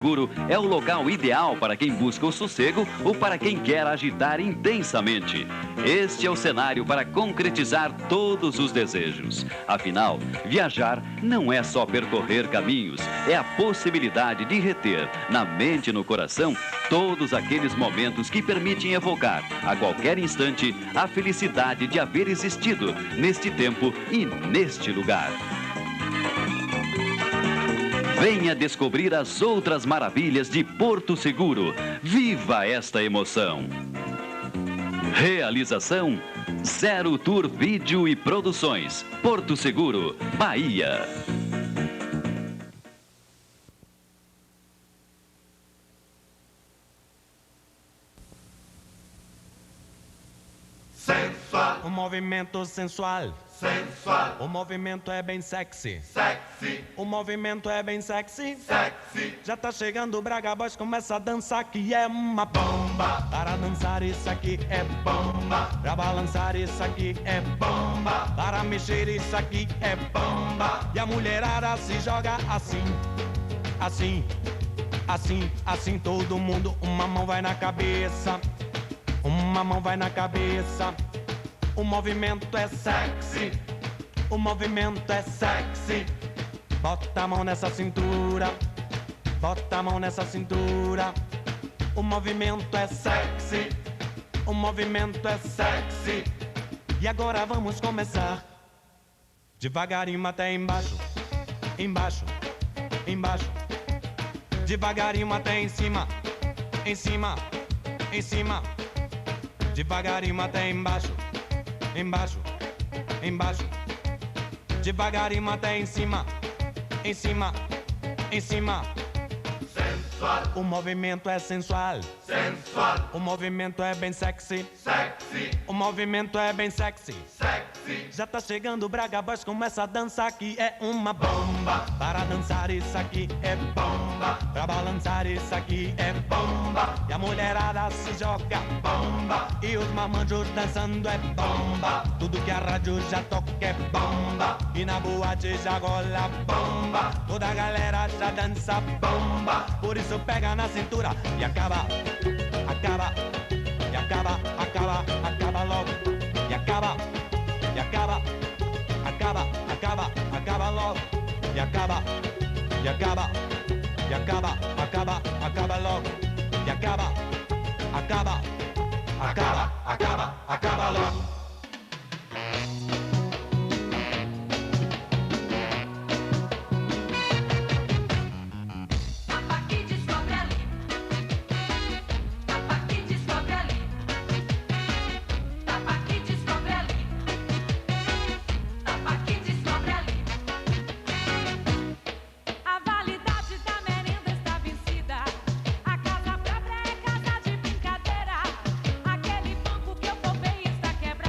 Seguro é o local ideal para quem busca o sossego ou para quem quer agitar intensamente. Este é o cenário para concretizar todos os desejos. Afinal, viajar não é só percorrer caminhos, é a possibilidade de reter na mente e no coração todos aqueles momentos que permitem evocar, a qualquer instante, a felicidade de haver existido neste tempo e neste lugar. Venha descobrir as outras maravilhas de Porto Seguro. Viva esta emoção! Realização Zero Tour Vídeo e Produções. Porto Seguro, Bahia. Sensual. Um movimento sensual. Sensual. O movimento é bem sexy. Sexy. O movimento é bem sexy. Sexy. Já tá chegando o Braga Boys, começa a dançar que é uma bomba. Para dançar isso aqui é bomba. Pra balançar isso aqui é bomba. Para mexer isso aqui é bomba. E a mulherada se joga assim. Assim. Assim. Assim todo mundo. Uma mão vai na cabeça. Uma mão vai na cabeça. O movimento é sexy. O movimento é sexy. Bota a mão nessa cintura. Bota a mão nessa cintura. O movimento é sexy. O movimento é sexy. E agora vamos começar. Devagarinho até embaixo. Embaixo. Embaixo. Devagarinho até em cima. Em cima. Em cima. Devagarinho até embaixo. Embaixo, embaixo. Devagarinho até em cima. Em cima, em cima. Sensual. O movimento é sensual. Sensual. O movimento é bem sexy. Sexy. O movimento é bem sexy. Sexy. Já tá chegando o Braga Boys, começa a dançar que é uma bomba. Para dançar isso aqui é bomba. Pra balançar isso aqui é bomba. E a mulherada se joga bomba. E os mamanjos dançando é bomba. Tudo que a rádio já toca é bomba. E na boate já rola bomba. Toda a galera já dança bomba. Por isso pega na cintura e acaba. Acaba. E acaba, acaba, acaba logo. E acaba. E acaba. Acaba, acaba, acaba logo. E acaba. E acaba. E acaba, acaba, acaba logo. E acaba. Acaba. Acaba, acaba, acaba logo. Aquele banco que eu roubei está quebrado.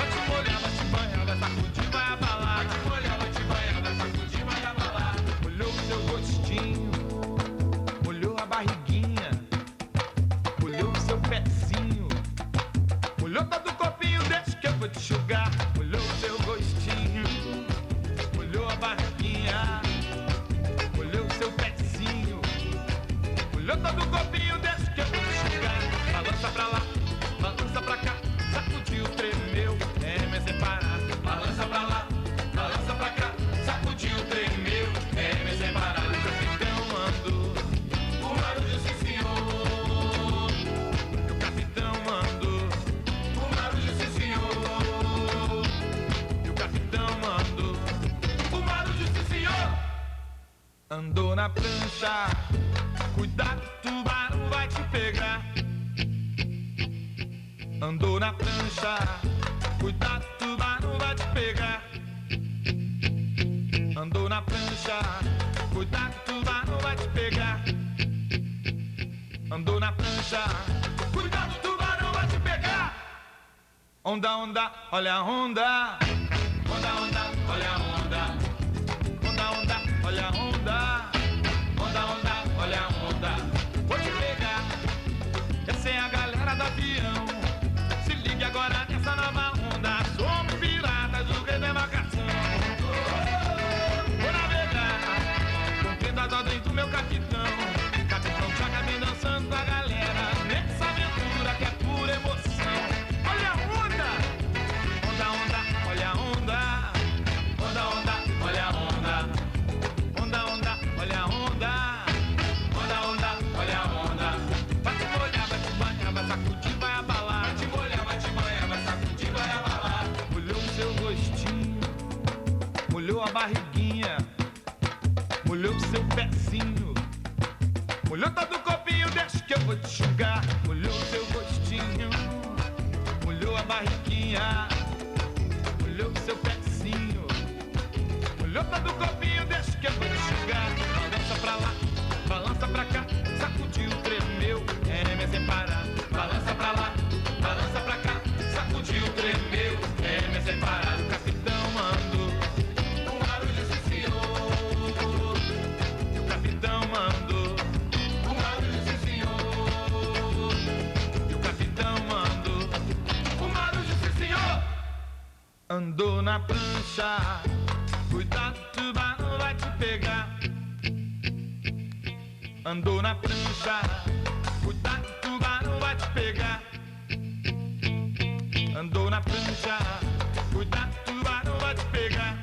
Vai te molhar, vai te banhar, vai sacudir, vai abalar. Te molhar, vai te banhar, vai sacudir, vai na prancha, cuidado, tubarão vai te pegar. Andou na prancha, cuidado, tubarão vai te pegar. Andou na prancha, cuidado, tubarão vai te pegar. Andou na prancha, cuidado, tubarão vai te pegar. Onda, onda, olha a onda. Onda, onda, olha a onda. Onda, onda, olha a onda. Onda, onda, olha a onda. Vou te pegar. Essa é a galera do avião. Se ligue agora nessa nova onda. Somos piratas do rei da embarcação. Vou navegar, cumprindo as ordens do meu capitão. Capitão Chaga vem dançando com a galera nessa aventura que é pura emoção. Olha a onda! Onda, onda, olha a onda. Onda, onda, olha a onda. Onda, onda, olha a onda. Onda, onda, olha a onda. Vai te molhar, vai te banhar, vai sacudir, vai abalar. Vai te molhar, vai te banhar, vai sacudir, vai abalar. Molhou o seu rostinho, molhou a barriguinha, molhou o seu pezinho, molhou todo o corpinho, deixa que eu vou te enxugar. Molhou o seu rostinho, molhou a barriguinha, molhou o seu pezinho, molhou todo o corpinho, deixa que eu vou te enxugar. Balança pra lá, balança pra cá, sacudiu, tremeu, é sem parar. Balança pra lá, balança pra cá, sacudiu, tremeu, é sem parar. O capitão mandou um barulho, sim senhor. O capitão mandou um barulho, sim senhor. E o capitão mandou um barulho, sim senhor. Andou na prancha, cuidado, tubarão vai te pegar. Andou na prancha, cuidado, tubarão vai te pegar. Andou na prancha, cuidado, tubarão vai te pegar.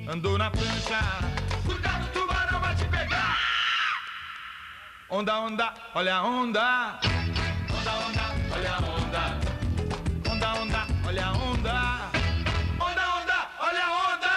Andou na prancha, cuidado, tubarão vai te pegar. Onda, onda, olha a onda. Onda, onda, olha a onda. Onda, onda, olha a onda. Onda, onda, olha a onda.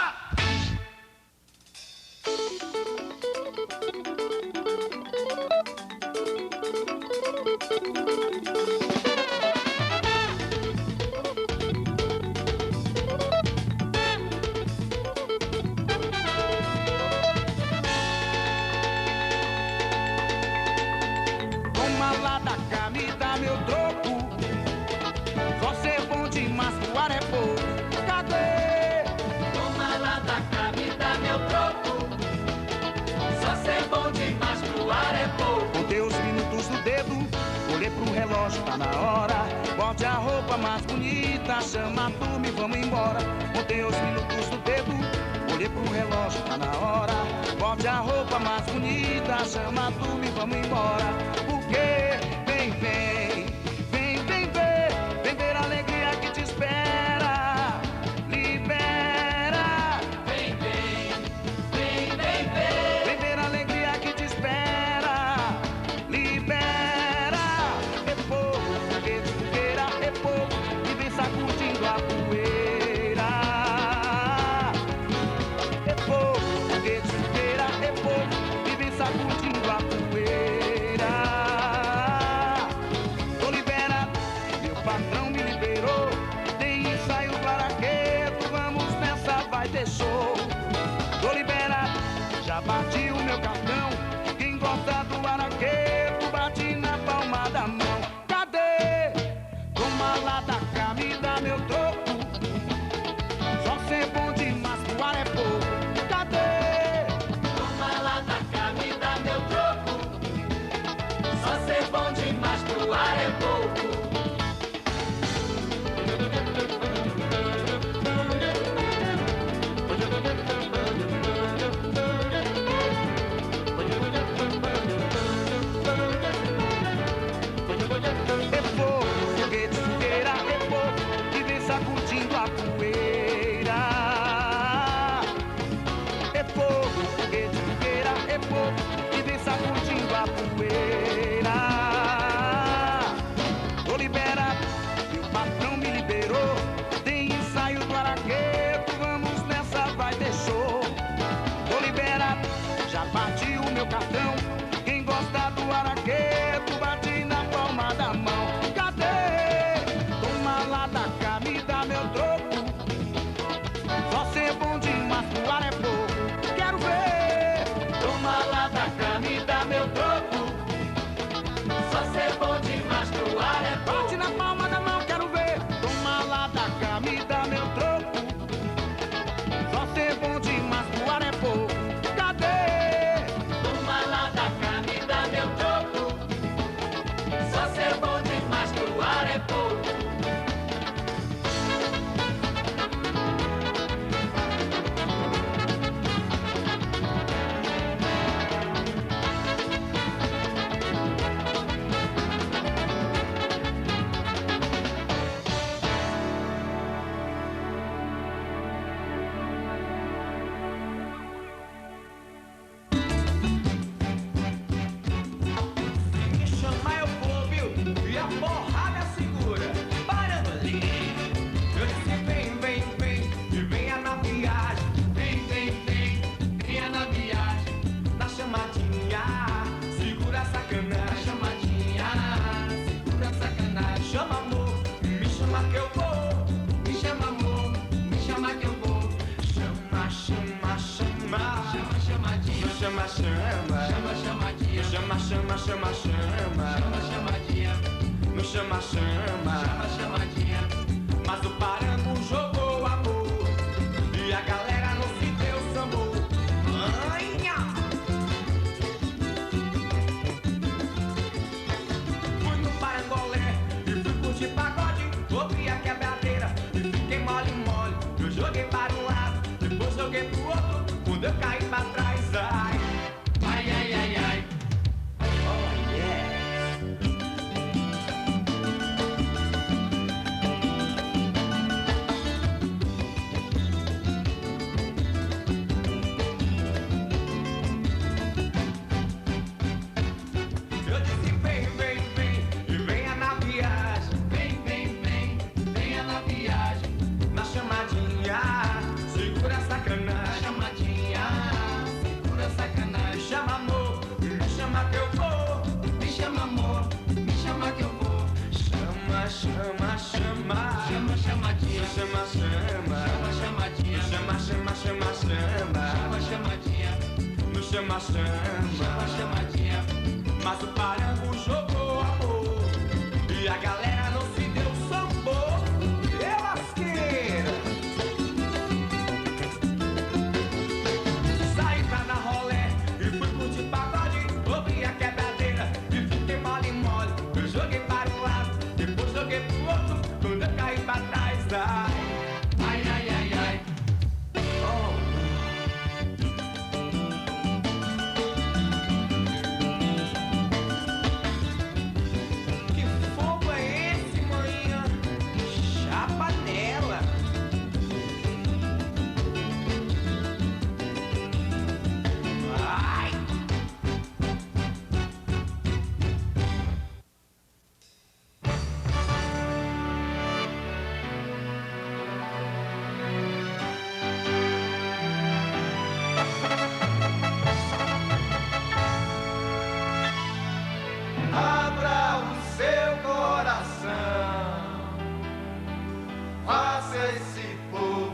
Toma lá da cá, me dá meu troco. Só ser bom demais pro ar é pouco. Cadê? Toma lá da cá, me dá meu troco. Só ser bom demais pro ar é pouco. Contei os minutos do dedo, olhei pro relógio, tá na hora. Bote a roupa mais bonita, chama a turma e vamos embora. Contei os minutos do dedo, olhei pro relógio, tá na hora. Bote a roupa mais bonita, chama a turma e vamos embora. Porque vem, vem, vem, vem ver, vem ver a alegria que te espera. Libera, Vem, vem, vem, vem ver. vem ver a alegria que te espera. Libera, é pouco, foguete, fogueira, é pouco, e vem sacudindo a poeira. É pouco, foguete, fogueira, é pouco, e vem sacudindo a poeira. Tô liberado, meu patrão me liberou. Tem ensaio para quê? Vamos nessa, vai ter show. Tô liberado, já bati o meu cartão. Quem gosta do araqueto, bate na palma da mão. Cadê? Toma lá da cá, me dá meu troco. Só ser bom demais pro ar é pouco. Cadê? Toma lá da cá, me dá meu troco. Só ser bom demais pro ar é pouco. É pouco, foguete, fogueira, é chama que eu vou. Me chama amor, me chama que eu vou. Chama, chama, chama. Chama, chamadinha. Me chama, chama. Chama, chamadinha. Chama, chama, chama, chama. Chama, chamadinha. Me chama, chama. Chama, chamadinha. Mas o parango jogou amor e a galera não se deu sambô. Manha! Fui no parangolé e fui curtir pagode. Ouvi a quebradeira e fiquei mole, mole. Eu joguei para um lado, depois joguei pro outro. Quando eu caí pra trás, ai. Ai, ai, ai, ai. Oh, yeah. Eu disse vem, vem, vem e venha na viagem. Vem, vem, vem, venha na viagem. Na chamadinha, segura a Na sacanagem. chamadinha, segura a Me sacanagem. chama amor, me chama que eu vou. Me chama amor, me chama que eu vou. Chama, chama, chama. Chama, chamadinha. Me chama, chama. Chama, chamadinha. Me chama, chama, chama, chama. Chama, chamadinha. Me chama, Chama, chama. chamadinha. Mas o parango jogou amor e a galera não se deu sambô. Eu lasqueira. Saí pra dar rolé e fui curtir pagode. Ouvi a quebradeira e fiquei mole, mole. Eu joguei para um lado, depois joguei pro outro. Quando eu caí pra trás, ai. Ai, ai, ai, ai. Oh. Que fogo é esse, manhã? Chapa nela. Ai. Abra o seu coração, faça esse povo